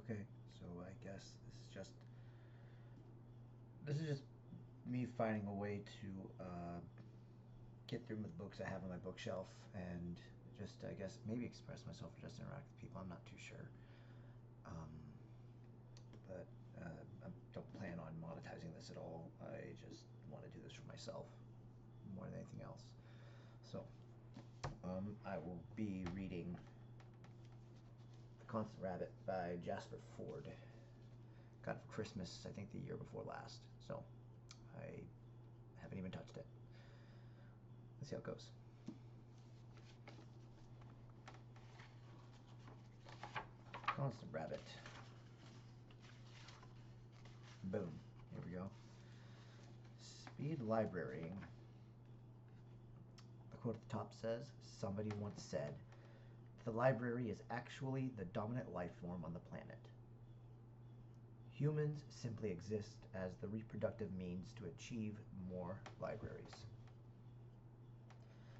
Okay, so I guess this is just me finding a way to get through the books I have on my bookshelf and just I guess maybe express myself or just interact with people. I'm not too sure, um, but I don't plan on monetizing this at all. I just want to do this for myself more than anything else. So I will be reading The Constant Rabbit by Jasper Fforde. Got it for Christmas, I think the year before last. So I haven't even touched it. Let's see how it goes. Constant Rabbit. Boom. Here we go. Speed librarying. The quote at the top says, "Somebody once said, the library is actually the dominant life form on the planet. Humans simply exist as the reproductive means to achieve more libraries."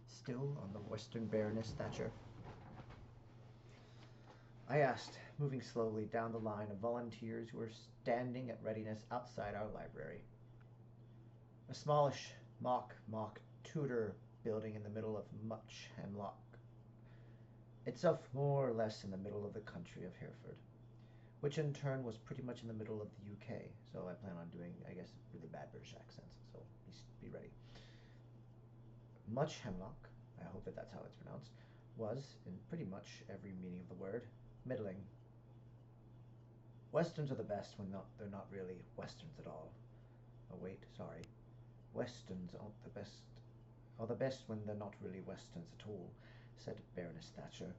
Still on the Western Baroness Thatcher. I asked, moving slowly down the line of volunteers who were standing at readiness outside our library. A smallish mock Tudor building in the middle of much hemlock, itself more or less in the middle of the country of Hereford, which in turn was pretty much in the middle of the UK, so I plan on doing, I guess, really bad British accents, so be ready. Much hemlock, I hope that that's how it's pronounced, was, in pretty much every meaning of the word, middling. Westerns are the best when they're not really westerns at all. Oh wait, sorry. Westerns are the best when they're not really westerns at all, said Baroness Thatcher.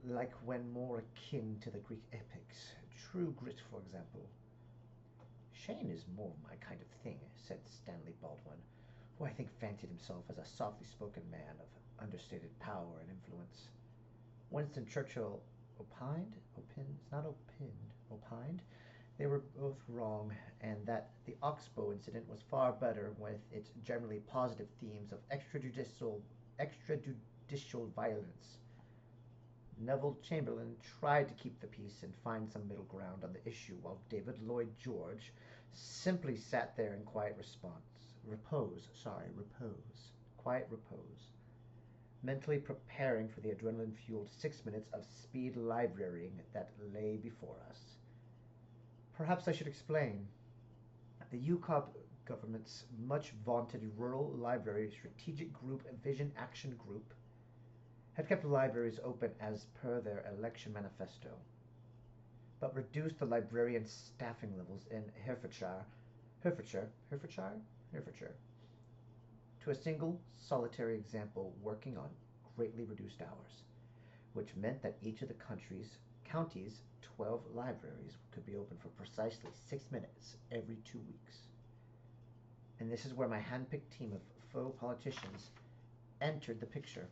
Like when more akin to the Greek epics, True Grit, for example. Shane is more my kind of thing, said Stanley Baldwin, who I think fancied himself as a softly spoken man of understated power and influence. Winston Churchill opined they were both wrong, and that the Oxbow incident was far better with its generally positive themes of extrajudicial violence. Neville Chamberlain tried to keep the peace and find some middle ground on the issue, while David Lloyd George simply sat there in quiet repose, mentally preparing for the adrenaline-fueled 6 minutes of speed librarying that lay before us. Perhaps I should explain. The UCOP government's much vaunted Rural Library Strategic Group Vision Action Group had kept the libraries open as per their election manifesto, but reduced the librarian staffing levels in Herefordshire to a single solitary example working on greatly reduced hours, which meant that each of the county's 12 libraries could be open for precisely 6 minutes every 2 weeks. And this is where my hand-picked team of faux politicians entered the picture.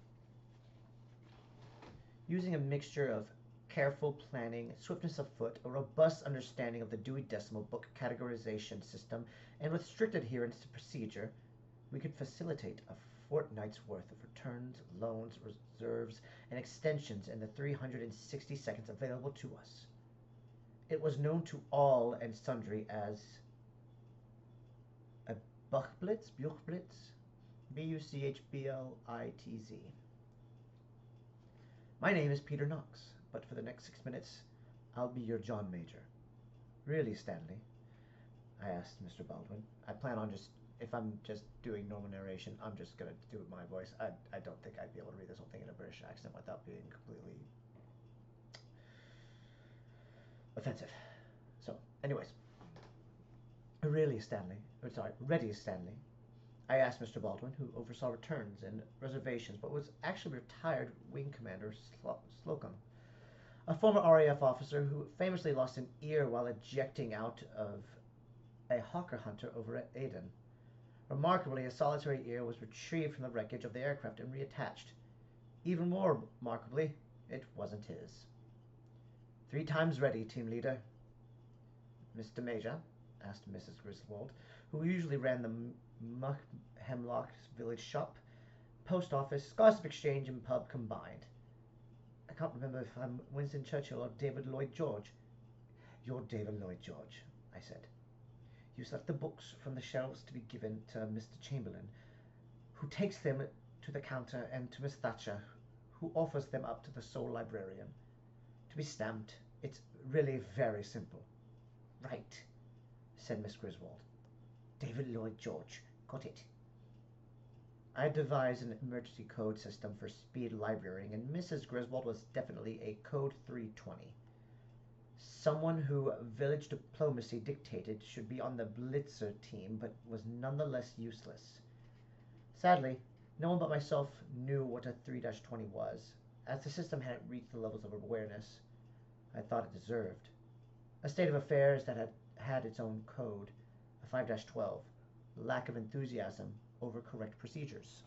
Using a mixture of careful planning, swiftness of foot, a robust understanding of the Dewey Decimal Book categorization system, and with strict adherence to procedure, we could facilitate a fortnight's worth of returns, loans, reserves, and extensions in the 360 seconds available to us. It was known to all and sundry as a Buchblitz, Buchblitz. My name is Peter Knox, but for the next 6 minutes, I'll be your John Major. Really, Stanley? I asked Mr. Baldwin. I plan on if I'm just doing normal narration, I'm just going to do it my voice. I don't think I'd be able to read this whole thing in a British accent without being completely offensive. So, anyways. Ready, Stanley. I asked Mr. Baldwin, who oversaw returns and reservations, but was actually retired Wing Commander Slocum, a former RAF officer who famously lost an ear while ejecting out of a hawker hunter over at Aden. Remarkably, a solitary ear was retrieved from the wreckage of the aircraft and reattached. Even more remarkably, it wasn't his. 3 times ready, team leader. Mr. Major? Asked Mrs. Griswold, who usually ran the Hemlock Village shop, post office, scholarship exchange, and pub combined. I can't remember if I'm Winston Churchill or David Lloyd George. "You're David Lloyd George," I said. "You select the books from the shelves to be given to Mr. Chamberlain, who takes them to the counter, and to Miss Thatcher, who offers them up to the sole librarian. To be stamped. It's really very simple." "Right," said Miss Griswold. "David Lloyd George. Got it." I had devised an emergency code system for speed librarying, and Mrs. Griswold was definitely a code 320. Someone who village diplomacy dictated should be on the Blitzer team, but was nonetheless useless. Sadly, no one but myself knew what a 3-20 was, as the system hadn't reached the levels of awareness I thought it deserved. A state of affairs that had its own code, a 5-12, lack of enthusiasm over correct procedures.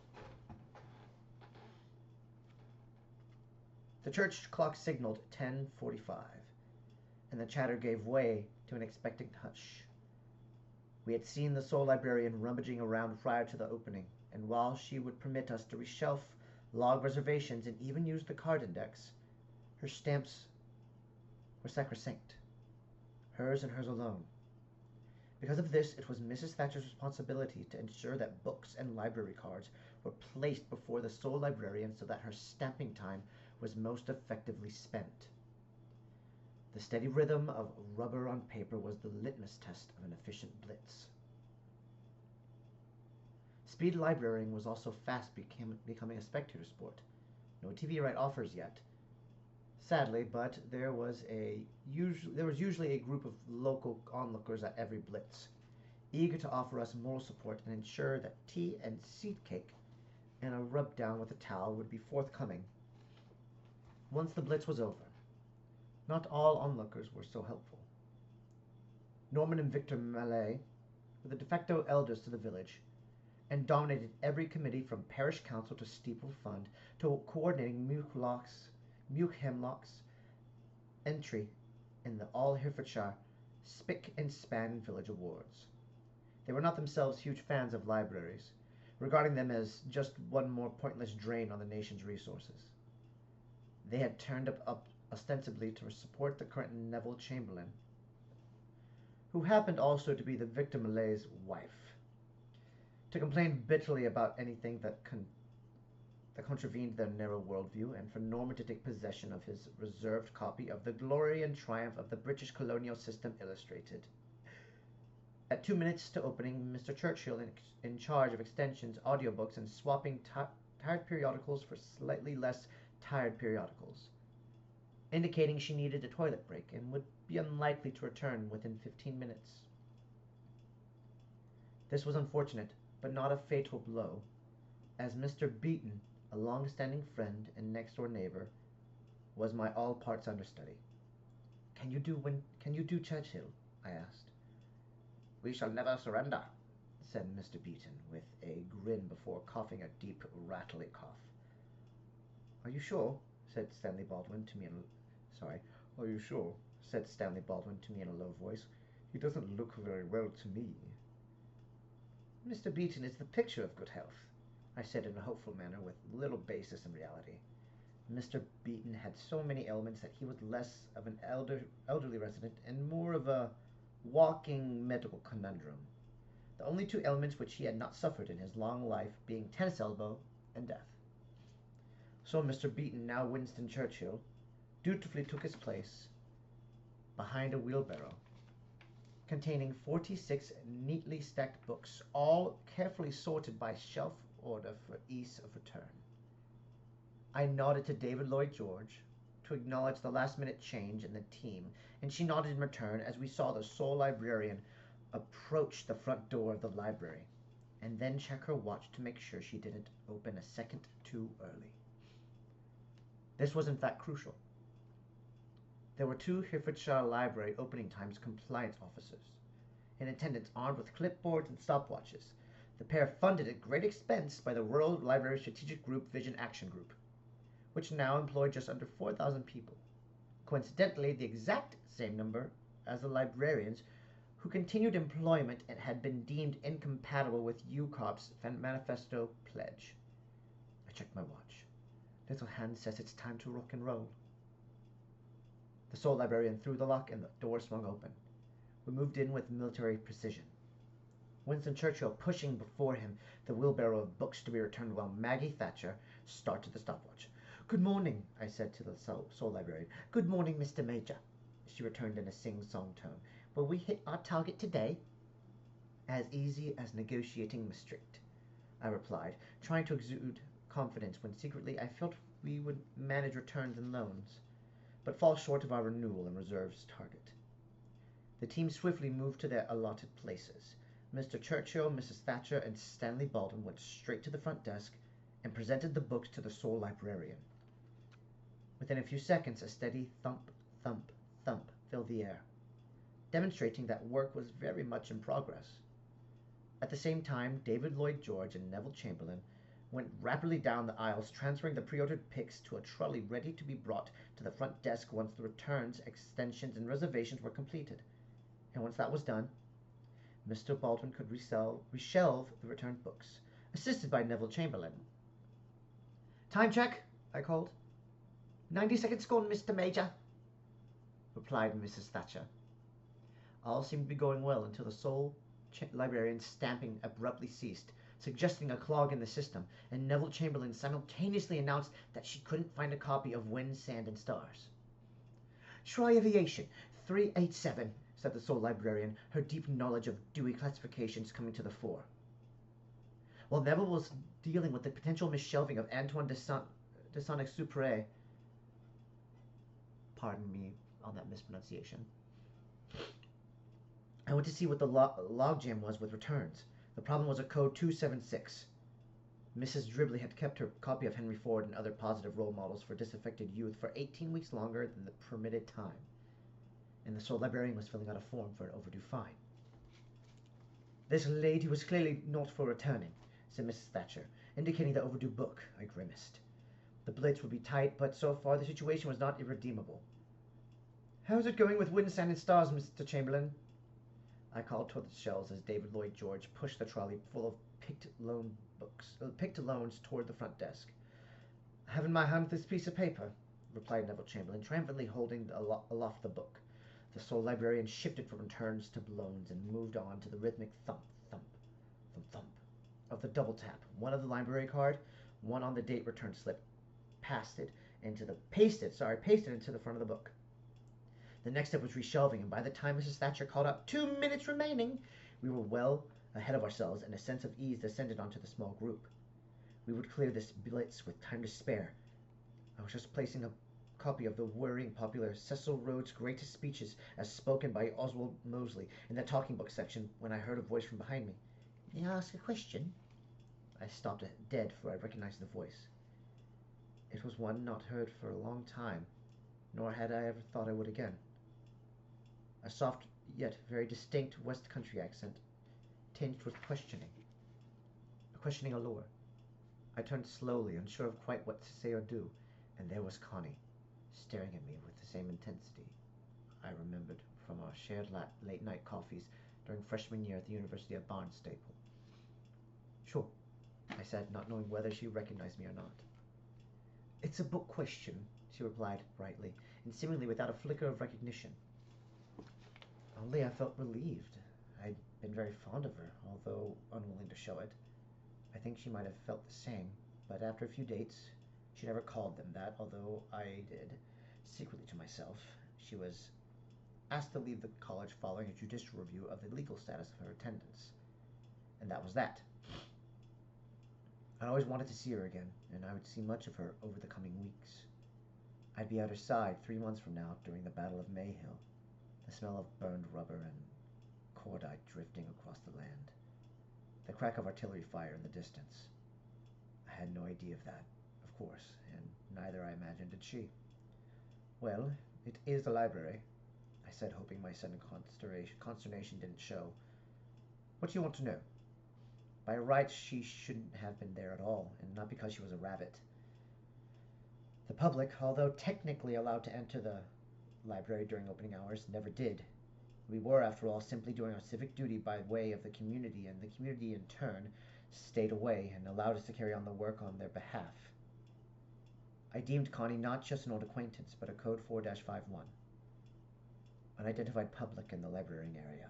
The church clock signaled 10:45, and the chatter gave way to an expectant hush. We had seen the sole librarian rummaging around prior to the opening, and while she would permit us to reshelf log reservations and even use the card index, her stamps were sacrosanct, hers and hers alone. Because of this, it was Mrs. Thatcher's responsibility to ensure that books and library cards were placed before the sole librarian so that her stamping time was most effectively spent. The steady rhythm of rubber on paper was the litmus test of an efficient blitz. Speed librarying was also fast becoming a spectator sport. No TV right offers yet, sadly, but there was usually a group of local onlookers at every blitz, eager to offer us moral support and ensure that tea and seed cake and a rub down with a towel would be forthcoming once the blitz was over. Not all onlookers were so helpful. Norman and Victor Mallet were the de facto elders to the village, and dominated every committee from parish council to steeple fund to coordinating Muke Hemlock's entry in the All Herefordshire Spick and Span Village Awards. They were not themselves huge fans of libraries, regarding them as just one more pointless drain on the nation's resources. They had turned up ostensibly to support the current Neville Chamberlain, who happened also to be the Victor Malet's wife, to complain bitterly about anything that contravened their narrow worldview, and for Norman to take possession of his reserved copy of The Glory and Triumph of the British Colonial System Illustrated. At 2 minutes to opening, Mr. Churchill, in charge of extensions, audiobooks, and swapping tired periodicals for slightly less tired periodicals, indicating she needed a toilet break and would be unlikely to return within 15 minutes. This was unfortunate, but not a fatal blow, as Mr. Beeton, a long-standing friend and next-door neighbor, was my all-parts understudy. Can you do Churchill?" I asked. "We shall never surrender," said Mr. Beeton, with a grin before coughing a deep, rattly cough. "Are you sure?" said Stanley Baldwin to me in a low voice. "He doesn't look very well to me." "Mr. Beeton is the picture of good health," I said in a hopeful manner with little basis in reality. Mr. Beeton had so many ailments that he was less of an elderly resident and more of a walking medical conundrum, the only two ailments which he had not suffered in his long life being tennis elbow and death. So Mr. Beeton, now Winston Churchill, dutifully took his place behind a wheelbarrow containing 46 neatly stacked books, all carefully sorted by shelf order for ease of return. I nodded to David Lloyd George to acknowledge the last-minute change in the team, and she nodded in return as we saw the sole librarian approach the front door of the library, and then check her watch to make sure she didn't open a second too early. This was in fact crucial. There were 2 Herefordshire Library opening times compliance officers in attendance, armed with clipboards and stopwatches, the pair funded at great expense by the Rural Library Strategic Group Vision Action Group, which now employed just under 4,000 people, coincidentally the exact same number as the librarians who continued employment and had been deemed incompatible with UCOP's manifesto pledge. I checked my watch. Little hand says it's time to rock and roll. The sole librarian threw the lock and the door swung open. We moved in with military precision. Winston Churchill pushing before him the wheelbarrow of books to be returned while Maggie Thatcher started the stopwatch. "Good morning," I said to the sole librarian. "Good morning, Mr. Major," she returned in a sing-song tone. "Will we hit our target today?" "As easy as negotiating Maastricht," I replied, trying to exude confidence when secretly I felt we would manage returns and loans, but fall short of our renewal and reserves target. The team swiftly moved to their allotted places. Mr. Churchill, Mrs. Thatcher, and Stanley Baldwin went straight to the front desk and presented the books to the sole librarian. Within a few seconds, a steady thump, thump, thump filled the air, demonstrating that work was very much in progress. At the same time, David Lloyd George and Neville Chamberlain went rapidly down the aisles, transferring the pre-ordered picks to a trolley ready to be brought to the front desk once the returns, extensions, and reservations were completed. And once that was done, Mr. Baldwin could reshelve the returned books, assisted by Neville Chamberlain. "Time check," I called. 90 seconds gone, Mr. Major," replied Mrs. Thatcher. All seemed to be going well until the sole librarian's stamping abruptly ceased, suggesting a clog in the system, and Neville Chamberlain simultaneously announced that she couldn't find a copy of Wind, Sand, and Stars. "Try Aviation 387, said the sole librarian, her deep knowledge of Dewey classifications coming to the fore. While Neville was dealing with the potential misshelving of Antoine de Saint-Exupéry, pardon me on that mispronunciation, I went to see what the logjam was with returns. The problem was a code 276. Mrs. Dribley had kept her copy of Henry Ford and other positive role models for disaffected youth for 18 weeks longer than the permitted time, and the sole librarian was filling out a form for an overdue fine. "This lady was clearly not for returning," said Mrs. Thatcher, indicating the overdue book. I grimaced. The blitz would be tight, but so far the situation was not irredeemable. "How's it going with Wind, Sand, and Stars, Mr. Chamberlain?" I called toward the shelves as David Lloyd George pushed the trolley full of picked loans toward the front desk. "I have in my hand this piece of paper," replied Neville Chamberlain, triumphantly holding aloft the book. The sole librarian shifted from returns to loans and moved on to the rhythmic thump, thump, thump, thump of the double tap. One on the library card, one on the date return slip, pasted into the front of the book. The next step was reshelving, and by the time Mrs. Thatcher called out 2 minutes remaining, we were well ahead of ourselves, and a sense of ease descended onto the small group. We would clear this blitz with time to spare. I was just placing a copy of the worrying popular Cecil Rhodes' Greatest Speeches as spoken by Oswald Mosley in the talking book section when I heard a voice from behind me. "May I ask a question?" I stopped dead, for I recognized the voice. It was one not heard for a long time, nor had I ever thought I would again. A soft yet very distinct West Country accent, tinged with questioning. A questioning allure. I turned slowly, unsure of quite what to say or do, and there was Connie, staring at me with the same intensity I remembered from our shared late-night coffees during freshman year at the University of Barnstaple. "Sure," I said, not knowing whether she recognized me or not. "It's a book question," she replied brightly, and seemingly without a flicker of recognition. Only I felt relieved. I'd been very fond of her, although unwilling to show it. I think she might have felt the same, but after a few dates, she never called them that, although I did, secretly to myself. She was asked to leave the college following a judicial review of the legal status of her attendance. And that was that. I always wanted to see her again, and I would see much of her over the coming weeks. I'd be at her side 3 months from now during the Battle of Mayhill, the smell of burned rubber and cordite drifting across the land, the crack of artillery fire in the distance. I had no idea of that, of course, and neither, I imagined, did she. "Well, it is the library," I said, hoping my sudden consternation didn't show. "What do you want to know?" By rights, she shouldn't have been there at all, and not because she was a rabbit. The public, although technically allowed to enter the library during opening hours, never did. We were, after all, simply doing our civic duty by way of the community, and the community, in turn, stayed away and allowed us to carry on the work on their behalf. I deemed Connie not just an old acquaintance, but a code 4-51. unidentified public in the library area.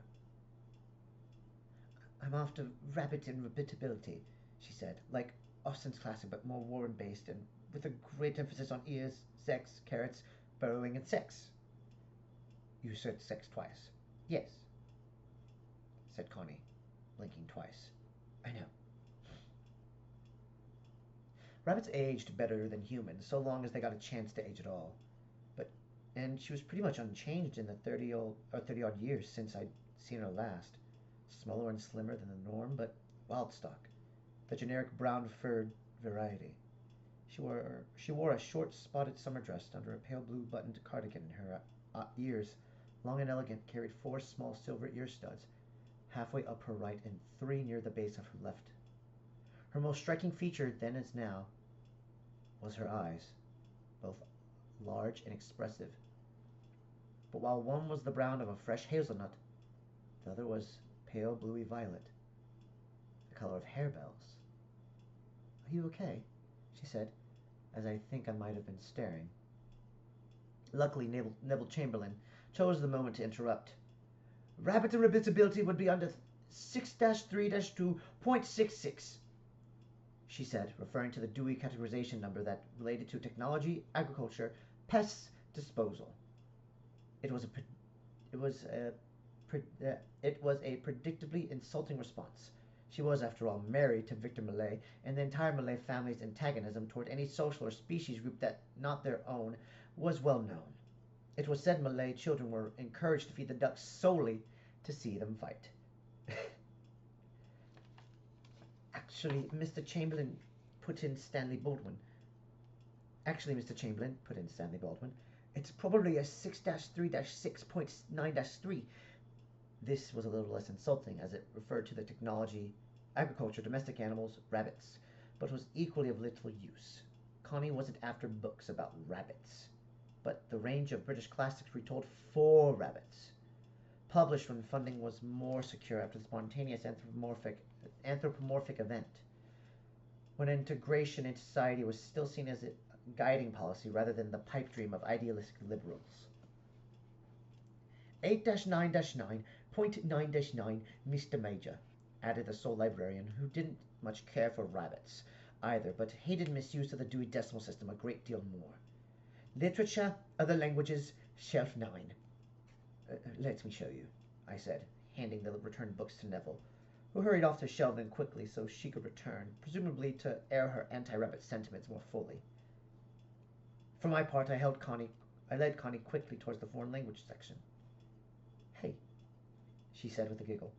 I'm after rabbit inhabitability, she said, like Austen's classic but more Warren-based and with a great emphasis on ears, sex, carrots, burrowing, and sex. You said sex twice. Yes, said Connie, blinking twice. I know. Rabbits aged better than humans, so long as they got a chance to age at all. And she was pretty much unchanged in the 30-odd years since I'd seen her last. Smaller and slimmer than the norm, but wild stock, the generic brown-furred variety. She wore a short spotted summer dress under a pale blue buttoned cardigan, and her ears, long and elegant, carried 4 small silver ear studs, halfway up her right and 3 near the base of her left. Her most striking feature, then as now, was her eyes, both large and expressive. But while one was the brown of a fresh hazelnut, the other was pale bluey violet, the color of harebells. Are you okay? She said, as I think I might have been staring. Luckily, Neville Chamberlain chose the moment to interrupt. Rabbit inhabitability would be under 6-3-2.66, she said, referring to the Dewey categorization number that related to technology, agriculture, pests, disposal. It was a predictably insulting response. She was, after all, married to Victor Malay, and the entire Malay family's antagonism toward any social or species group that not their own was well known. It was said Malay children were encouraged to feed the ducks solely to see them fight. Actually, Mr. Chamberlain, put in Stanley Baldwin, it's probably a 6-3-6.9-3. This was a little less insulting, as it referred to the technology, agriculture, domestic animals, rabbits, but was equally of little use. Connie wasn't after books about rabbits, but the range of British classics retold for rabbits, published when funding was more secure after the spontaneous anthropomorphic event, when integration into society was still seen as a guiding policy rather than the pipe dream of idealistic liberals. 8-9-9.9-9, Mr. Major, added the sole librarian, who didn't much care for rabbits either, but hated misuse of the Dewey Decimal System a great deal more. Literature, other languages, shelf 9. Let me show you, I said, handing the returned books to Neville, who hurried off to shelve them quickly so she could return, presumably to air her anti-rabbit sentiments more fully. For my part, I led Connie quickly towards the foreign language section. Hey, she said with a giggle.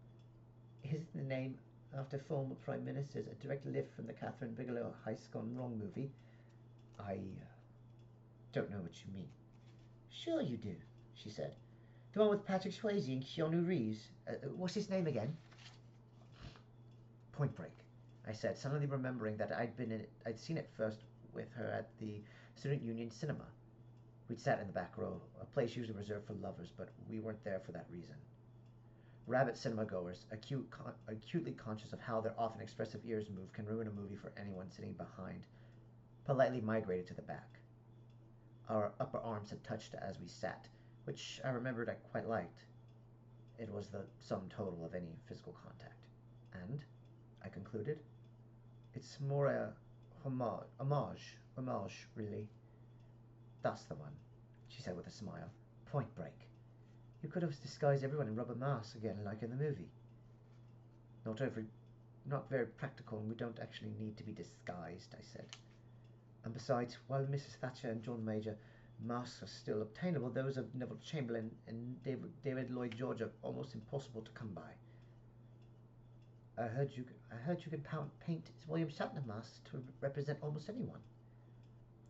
Isn't the name after former Prime Ministers a direct lift from the Catherine Bigelow Heist Gone Wrong movie? I don't know what you mean. Sure you do, she said. The one with Patrick Swayze and Keanu Reeves. What's his name again? Point Break, I said, suddenly remembering that I'd seen it first with her at the Student Union Cinema. We'd sat in the back row, a place usually reserved for lovers, but we weren't there for that reason. Rabbit cinema goers, acutely conscious of how their often expressive ears move, can ruin a movie for anyone sitting behind, politely migrated to the back. Our upper arms had touched as we sat, which I remembered I quite liked. It was the sum total of any physical contact. And, I concluded, it's more a homage, really. That's the one, she said with a smile. Point Break. You could have disguised everyone in rubber masks again, like in the movie. Not very practical, and we don't actually need to be disguised, I said. And besides, while Mrs. Thatcher and John Major masks are still obtainable, those of Neville Chamberlain and David Lloyd George are almost impossible to come by. I heard you can paint William Shatner masks to represent almost anyone.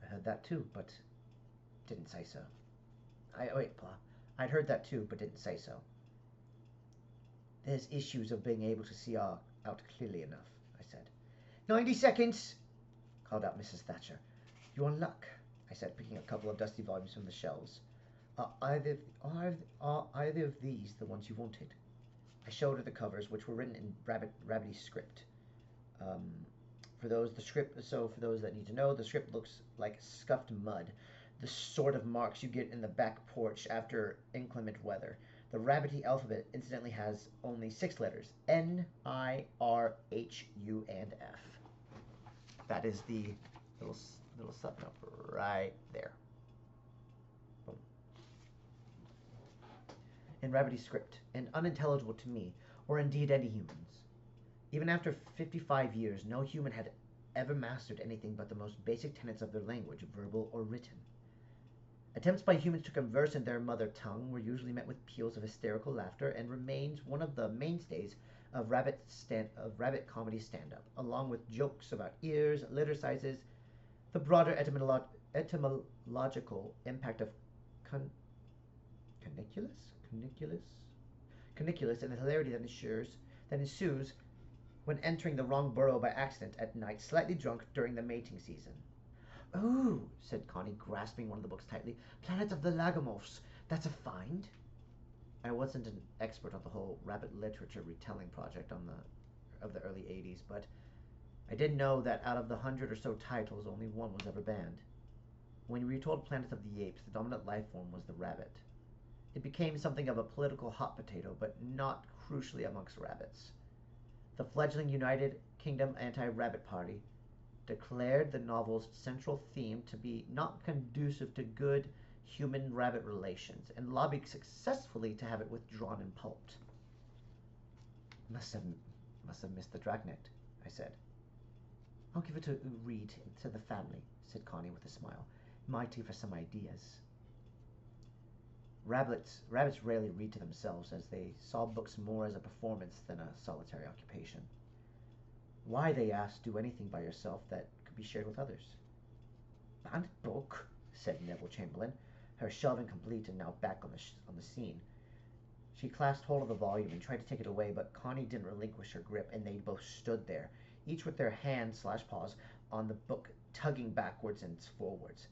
I heard that too, but didn't say so. Wait, Pa. I'd heard that too, but didn't say so. There's issues of being able to see out clearly enough, I said. 90 seconds, called out Mrs. Thatcher. You're on luck, I said, picking a couple of dusty volumes from the shelves. Are either of these the ones you wanted? I showed her the covers, which were written in rabbity script. For those that need to know, the script looks like scuffed mud. the sort of marks you get in the back porch after inclement weather. The rabbity alphabet, incidentally, has only 6 letters: N, I, R, H, U, and F. That is the little subnote right there. Boom. In rabbity script, and unintelligible to me, or indeed any humans. Even after 55 years, no human had ever mastered anything but the most basic tenets of their language, verbal or written. Attempts by humans to converse in their mother tongue were usually met with peals of hysterical laughter, and remains one of the mainstays of rabbit comedy stand-up, along with jokes about ears, litter sizes, the broader etymological impact of cuniculus, and the hilarity that ensues when entering the wrong burrow by accident at night, slightly drunk during the mating season. "Oh," said Connie, grasping one of the books tightly. "Planet of the Lagomorphs. That's a find." I wasn't an expert on the whole rabbit literature retelling project of the early 80s, but I did know that out of the 100 or so titles, only one was ever banned. When we retold Planet of the Apes, the dominant life form was the rabbit. It became something of a political hot potato, but not crucially amongst rabbits. The fledgling United Kingdom Anti-Rabbit Party declared the novel's central theme to be not conducive to good human-rabbit relations, and lobbied successfully to have it withdrawn and pulped. Must have missed the dragnet, I said. "I'll give it a read to the family," said Connie with a smile. "Might give her some ideas." Rabbits rarely read to themselves, as they saw books more as a performance than a solitary occupation. Why, they asked, do anything by yourself that could be shared with others? "Banned book," said Neville Chamberlain, her shelving complete and now back on the scene. She clasped hold of the volume and tried to take it away, but Connie didn't relinquish her grip, and they both stood there, each with their hands/paws on the book, tugging backwards and forwards.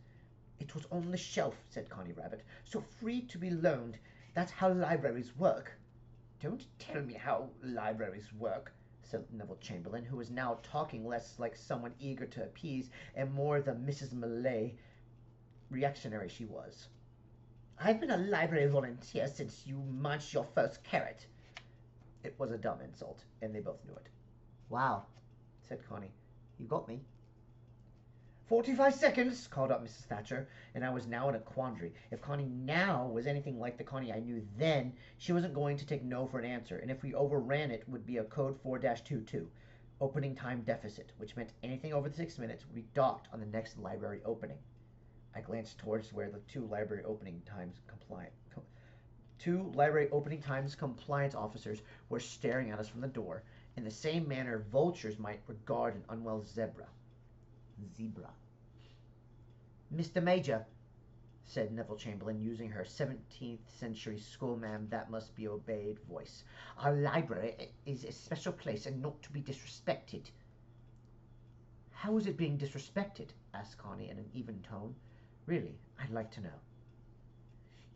"It was on the shelf," said Connie Rabbit, "so free to be loaned. That's how libraries work." "Don't tell me how libraries work," said Neville Chamberlain, who was now talking less like someone eager to appease and more the Mrs. Millay reactionary she was. "I've been a library volunteer since you munched your first carrot." It was a dumb insult, and they both knew it. "Wow," said Connie. "You got me." 45 seconds, called out Mrs. Thatcher, and I was now in a quandary. If Connie now was anything like the Connie I knew then, she wasn't going to take no for an answer, and if we overran it would be a code 4-22, opening time deficit, which meant anything over the 6 minutes would be docked on the next library opening. I glanced towards where the two library opening times compliance officers were staring at us from the door, in the same manner vultures might regard an unwell zebra. "Mr. Major," said Neville Chamberlain, using her 17th century schoolma'am that must be obeyed voice, "our library is a special place and not to be disrespected." "How is it being disrespected?" asked Connie in an even tone. "Really, I'd like to know."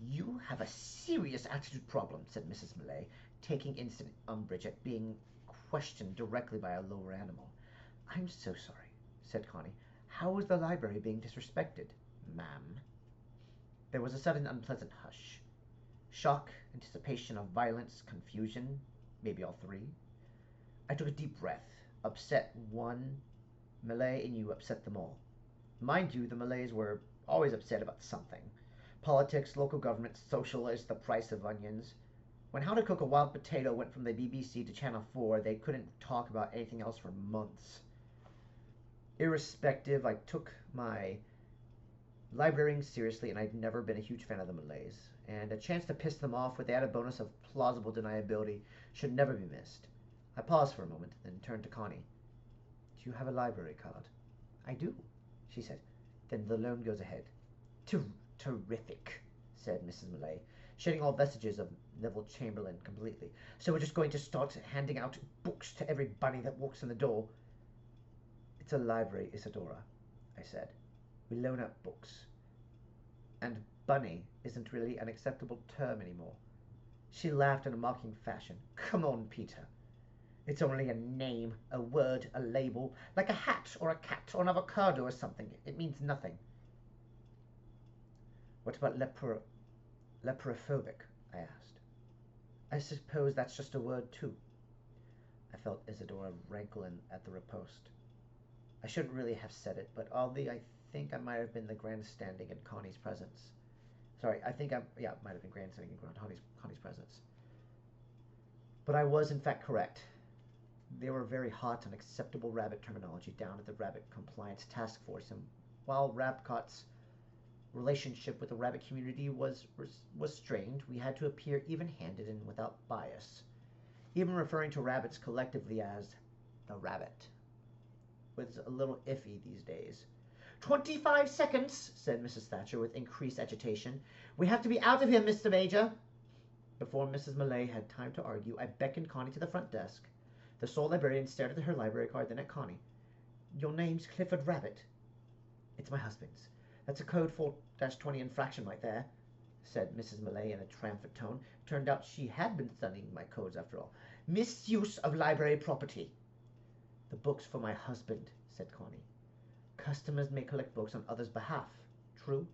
"You have a serious attitude problem," said Mrs. Millay, taking instant umbrage at being questioned directly by a lower animal. "I'm so sorry," said Connie. "How is the library being disrespected, ma'am?" There was a sudden unpleasant hush. Shock, anticipation of violence, confusion, maybe all three. I took a deep breath. Upset one Malay, and you upset them all. Mind you, the Malays were always upset about something. Politics, local government, socialists, the price of onions. When How to Cook a Wild Potato went from the BBC to Channel 4, they couldn't talk about anything else for months. Irrespective, I took my librarying seriously, and I'd never been a huge fan of the Malays, and a chance to piss them off with the added bonus of plausible deniability should never be missed. I paused for a moment, then turned to Connie. "Do you have a library card?" "I do," she said. "Then the loan goes ahead." Terrific," said Mrs. Millay, shedding all vestiges of Neville Chamberlain completely. "So we're just going to start handing out books to every bunny that walks in the door?" "It's a library, Isadora," I said. "We loan out books. And bunny isn't really an acceptable term anymore." She laughed in a mocking fashion. "Come on, Peter. It's only a name, a word, a label, like a hat or a cat or an avocado or something. It means nothing." What about leperophobic? I asked. I suppose that's just a word, too. I felt Isadora rankling at the riposte. I shouldn't really have said it, but oddly I think I might have been the grandstanding in Connie's presence. Sorry, I think might have been grandstanding in Connie's presence. But I was in fact correct. They were very hot on acceptable rabbit terminology down at the Rabbit Compliance Task Force, and while Rapcott's relationship with the rabbit community was strained, we had to appear even-handed and without bias. Even referring to rabbits collectively as the rabbit was a little iffy these days. 25 seconds, said Mrs. Thatcher with increased agitation. We have to be out of here, Mr. Major. Before Mrs. Millay had time to argue, I beckoned Connie to the front desk. The sole librarian stared at her library card, then at Connie. Your name's Clifford Rabbit. It's my husband's. That's a code 4-20 infraction right there, said Mrs. Millay in a triumphant tone. Turned out she had been studying my codes after all. Misuse of library property. The book's for my husband, said Connie. Customers may collect books on others' behalf. True?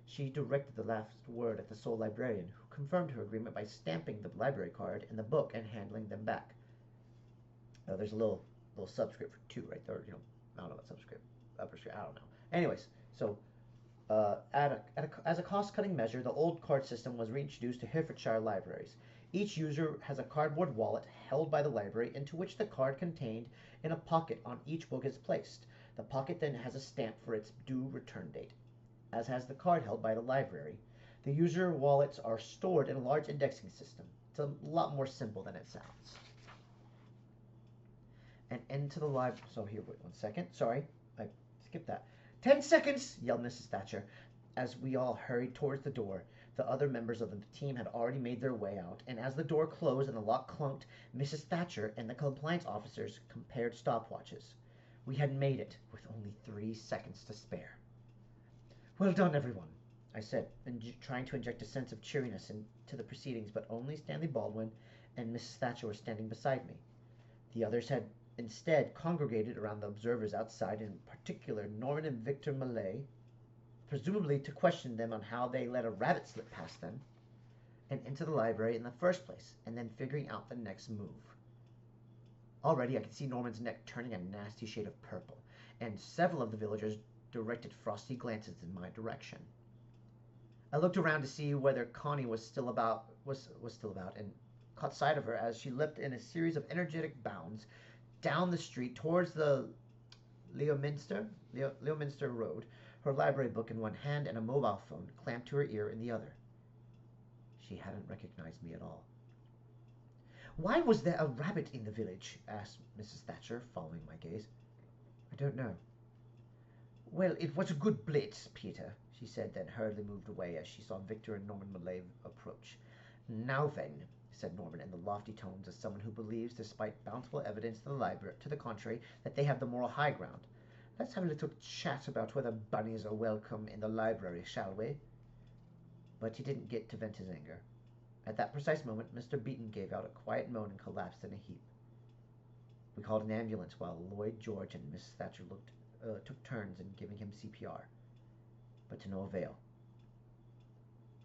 She directed the last word at the sole librarian, who confirmed her agreement by stamping the library card and the book and handling them back. There's a little subscript for 2 right there. I don't know what subscript, upperscript, I don't know. Anyways, so as a cost-cutting measure, the old card system was reintroduced to Herefordshire libraries. Each user has a cardboard wallet held by the library into which the card contained in a pocket on each book is placed. The pocket then has a stamp for its due return date, as has the card held by the library. The user wallets are stored in a large indexing system. It's a lot more simple than it sounds. And into the library. So here, wait 1 second. Sorry, I skipped that. 10 seconds, yelled Mrs. Thatcher, as we all hurried towards the door. The other members of the team had already made their way out, and as the door closed and the lock clunked, Mrs. Thatcher and the compliance officers compared stopwatches. We had made it, with only 3 seconds to spare. Well done, everyone, I said, trying to inject a sense of cheeriness into the proceedings, but only Stanley Baldwin and Mrs. Thatcher were standing beside me. The others had instead congregated around the observers outside, in particular Norman and Victor Millay, presumably to question them on how they let a rabbit slip past them and into the library in the first place, and then figuring out the next move. Already I could see Norman's neck turning a nasty shade of purple, and several of the villagers directed frosty glances in my direction. I looked around to see whether Connie was still about, and caught sight of her as she leapt in a series of energetic bounds down the street towards the Leominster Road, her library book in one hand and a mobile phone clamped to her ear in the other. She hadn't recognized me at all. Why was there a rabbit in the village? Asked Mrs. Thatcher, following my gaze. I don't know. Well, it was a good blitz, Peter, she said, then hurriedly moved away as she saw Victor and Norman Millay approach. Now then, said Norman in the lofty tones of someone who believes, despite bountiful evidence to the contrary, that they have the moral high ground. Let's have a little chat about whether bunnies are welcome in the library, shall we? But he didn't get to vent his anger. At that precise moment, Mr. Beeton gave out a quiet moan and collapsed in a heap. We called an ambulance while Lloyd George and Miss Thatcher took turns in giving him CPR, but to no avail.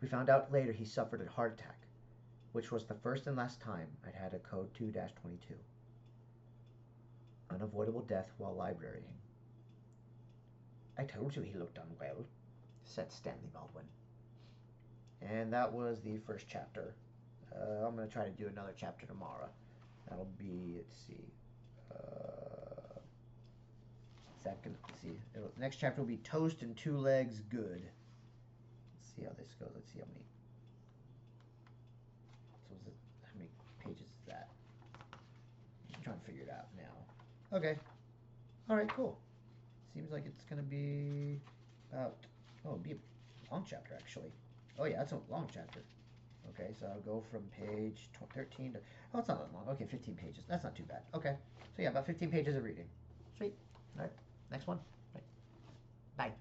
We found out later he suffered a heart attack, which was the first and last time I'd had a code 2-22. Unavoidable death while librarying. I told you he looked unwell, said Stanley Baldwin. And that was the first chapter. I'm going to try to do another chapter tomorrow. That'll be, let's see. Next chapter will be Toast and Two Legs Good. Let's see how this goes. Let's see how many. How many pages is that? I'm trying to figure it out now. Okay. Alright, cool. Seems like it's going to be about, it'll be a long chapter actually. Oh yeah, that's a long chapter. Okay, so I'll go from page 13 to, oh, it's not that long. Okay, 15 pages. That's not too bad. Okay, so yeah, about 15 pages of reading. Sweet. All right, next one. Bye.